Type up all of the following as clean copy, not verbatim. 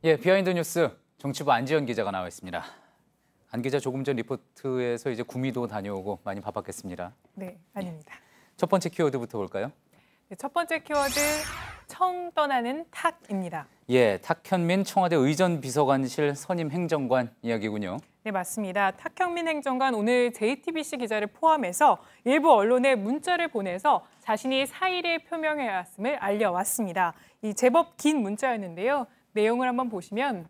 예, 비하인드 뉴스 정치부 안지연 기자가 나와 있습니다. 안 기자 조금 전 리포트에서 이제 구미도 다녀오고 많이 바빴겠습니다. 네, 아닙니다. 첫 번째 키워드부터 볼까요? 네, 첫 번째 키워드 청 떠나는 탁입니다. 예, 탁현민 청와대 의전비서관실 선임 행정관 이야기군요. 네, 맞습니다. 탁현민 행정관 오늘 JTBC 기자를 포함해서 일부 언론에 문자를 보내서 자신이 사의를 표명해왔음을 알려왔습니다. 이 제법 긴 문자였는데요. 내용을 한번 보시면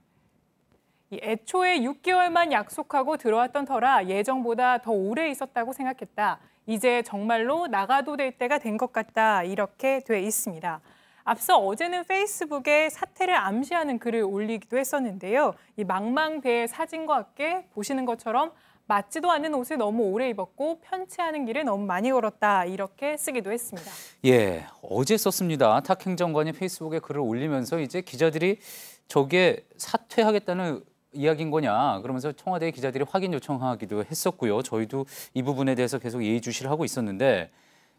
애초에 6개월만 약속하고 들어왔던 터라 예정보다 더 오래 있었다고 생각했다. 이제 정말로 나가도 될 때가 된 것 같다. 이렇게 돼 있습니다. 앞서 어제는 페이스북에 사퇴를 암시하는 글을 올리기도 했었는데요. 이 망망대해 사진과 함께 보시는 것처럼 맞지도 않는 옷을 너무 오래 입었고 편치않은 길을 너무 많이 걸었다. 이렇게 쓰기도 했습니다. 예, 어제 썼습니다. 탁 행정관이 페이스북에 글을 올리면서 이제 기자들이 저게 사퇴하겠다는 이야기인 거냐 그러면서 청와대 기자들이 확인 요청하기도 했었고요. 저희도 이 부분에 대해서 계속 예의주시를 하고 있었는데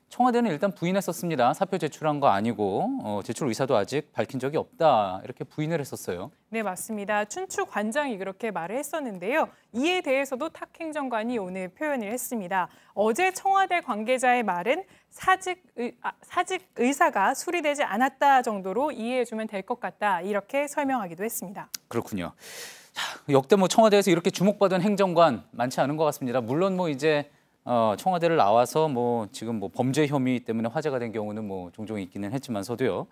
청와대는 일단 부인했었습니다. 사표 제출한 거 아니고 제출 의사도 아직 밝힌 적이 없다 이렇게 부인을 했었어요. 네, 맞습니다. 춘추 관장이 그렇게 말을 했었는데요. 이에 대해서도 탁 행정관이 오늘 표현을 했습니다. 어제 청와대 관계자의 말은 사직 의사가 수리되지 않았다 정도로 이해해주면 될 것 같다 이렇게 설명하기도 했습니다. 그렇군요. 역대 뭐 청와대에서 이렇게 주목받은 행정관 많지 않은 것 같습니다. 물론 뭐 이제 청와대를 나와서 뭐 지금 뭐 범죄 혐의 때문에 화제가 된 경우는 뭐 종종 있기는 했지만서도요.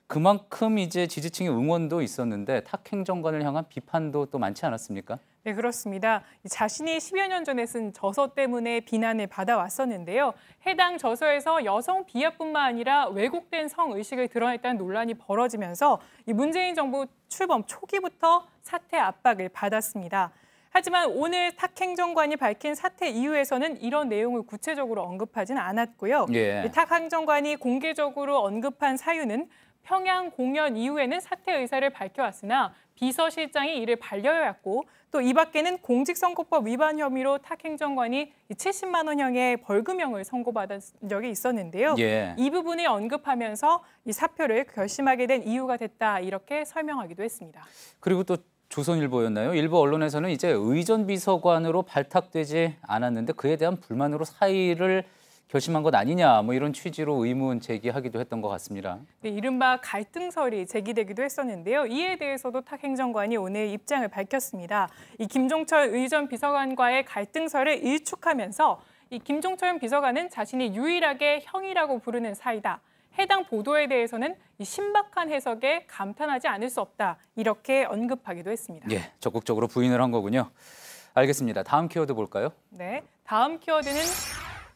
그만큼 이제 지지층의 응원도 있었는데 탁 행정관을 향한 비판도 또 많지 않았습니까? 네, 그렇습니다. 자신이 10여 년 전에 쓴 저서 때문에 비난을 받아왔었는데요. 해당 저서에서 여성 비하뿐만 아니라 왜곡된 성의식을 드러냈다는 논란이 벌어지면서 이 문재인 정부 출범 초기부터 사퇴 압박을 받았습니다. 하지만 오늘 탁 행정관이 밝힌 사퇴 이유에서는 이런 내용을 구체적으로 언급하지는 않았고요. 예. 탁 행정관이 공개적으로 언급한 사유는 평양 공연 이후에는 사퇴 의사를 밝혀왔으나 비서실장이 이를 반려해왔고 또 이 밖에는 공직선거법 위반 혐의로 탁 행정관이 70만 원형의 벌금형을 선고받은 적이 있었는데요. 예. 이 부분을 언급하면서 이 사표를 결심하게 된 이유가 됐다 이렇게 설명하기도 했습니다. 그리고 또 조선일보였나요? 일부 언론에서는 이제 의전비서관으로 발탁되지 않았는데 그에 대한 불만으로 사의를 결심한 것 아니냐 뭐 이런 취지로 의문 제기하기도 했던 것 같습니다. 네, 이른바 갈등설이 제기되기도 했었는데요. 이에 대해서도 탁 행정관이 오늘 입장을 밝혔습니다. 이 김종철 의전 비서관과의 갈등설을 일축하면서 이 김종철 비서관은 자신이 유일하게 형이라고 부르는 사이다. 해당 보도에 대해서는 이 신박한 해석에 감탄하지 않을 수 없다. 이렇게 언급하기도 했습니다. 예, 적극적으로 부인을 한 거군요. 알겠습니다. 다음 키워드 볼까요? 네, 다음 키워드는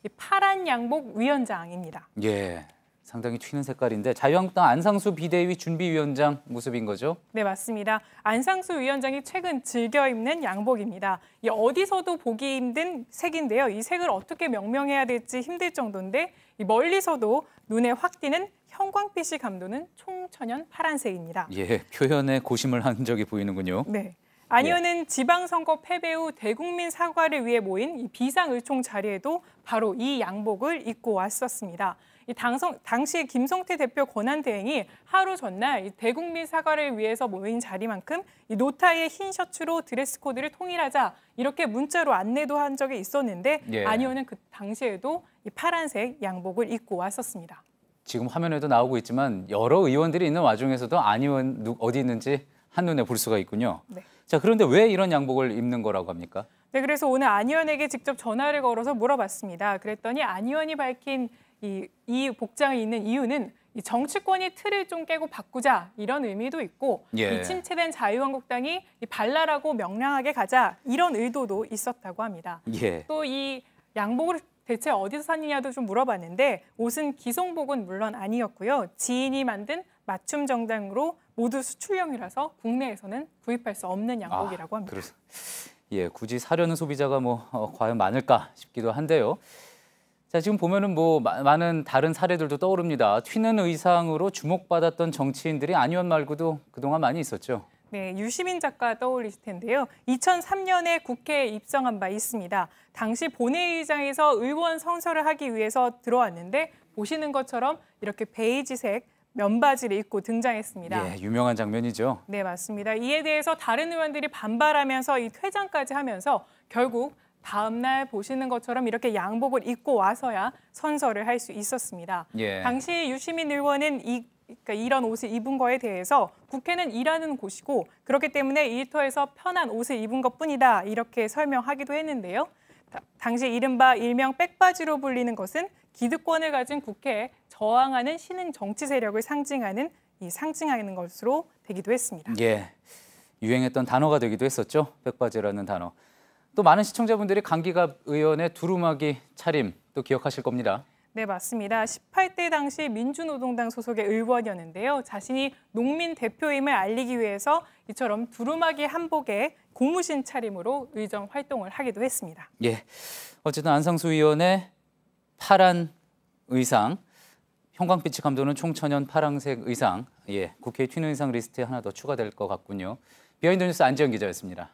이 파란 양복 위원장입니다. 예, 상당히 튀는 색깔인데 자유한국당 안상수 비대위 준비위원장 모습인 거죠? 네, 맞습니다. 안상수 위원장이 최근 즐겨 입는 양복입니다. 이 어디서도 보기 힘든 색인데요. 이 색을 어떻게 명명해야 될지 힘들 정도인데 이 멀리서도 눈에 확 띄는 형광빛이 감도는 총천연 파란색입니다. 예, 표현에 고심을 한 적이 보이는군요. 네. 안 의원은 지방선거 패배 후 대국민 사과를 위해 모인 이 비상의총 자리에도 바로 이 양복을 입고 왔었습니다. 이 당시 김성태 대표 권한대행이 하루 전날 이 대국민 사과를 위해서 모인 자리만큼 이 노타의 흰 셔츠로 드레스 코드를 통일하자 이렇게 문자로 안내도 한 적이 있었는데 예. 안 의원은 그 당시에도 이 파란색 양복을 입고 왔었습니다. 지금 화면에도 나오고 있지만 여러 의원들이 있는 와중에서도 안 의원 어디 있는지 한눈에 볼 수가 있군요. 네. 자, 그런데 왜 이런 양복을 입는 거라고 합니까? 네, 그래서 오늘 안 의원에게 직접 전화를 걸어서 물어봤습니다. 그랬더니 안 의원이 밝힌 이 복장을 입는 이유는 이 정치권이 틀을 좀 깨고 바꾸자 이런 의미도 있고 예. 이 침체된 자유한국당이 이 발랄하고 명랑하게 가자 이런 의도도 있었다고 합니다. 예. 또 이 양복을 대체 어디서 샀느냐도 좀 물어봤는데 옷은 기성복은 물론 아니었고요. 지인이 만든 맞춤 정장으로 모두 수출용이라서 국내에서는 구입할 수 없는 양복이라고 합니다. 예, 굳이 사려는 소비자가 과연 많을까 싶기도 한데요. 자, 지금 보면은 많은 다른 사례들도 떠오릅니다. 튀는 의상으로 주목받았던 정치인들이 안 의원 말고도 그동안 많이 있었죠. 네, 유시민 작가 떠올리실 텐데요. 2003년에 국회에 입성한 바 있습니다. 당시 본회의장에서 의원 선서를 하기 위해서 들어왔는데 보시는 것처럼 이렇게 베이지색 면바지를 입고 등장했습니다. 예, 유명한 장면이죠. 네, 맞습니다. 이에 대해서 다른 의원들이 반발하면서 이 퇴장까지 하면서 결국 다음 날 보시는 것처럼 이렇게 양복을 입고 와서야 선서를 할 수 있었습니다. 예. 당시 유시민 의원은 그러니까 이런 옷을 입은 거에 대해서 국회는 일하는 곳이고 그렇기 때문에 일터에서 편한 옷을 입은 것뿐이다 이렇게 설명하기도 했는데요. 당시 이른바 일명 백바지로 불리는 것은 기득권을 가진 국회에 저항하는 신흥 정치 세력을 상징하는 것으로 되기도 했습니다. 예, 유행했던 단어가 되기도 했었죠. 백바지라는 단어. 또 많은 시청자분들이 강기갑 의원의 두루마기 차림 또 기억하실 겁니다. 네, 맞습니다. 18대 당시 민주노동당 소속의 의원이었는데요. 자신이 농민 대표임을 알리기 위해서 이처럼 두루마기 한복에 고무신 차림으로 의정 활동을 하기도 했습니다. 예, 어쨌든 안상수 의원의 파란 의상, 형광빛이 감도는 총천연 파랑색 의상, 예, 국회 튀는 의상 리스트에 하나 더 추가될 것 같군요. 비하인드 뉴스 안지영 기자였습니다.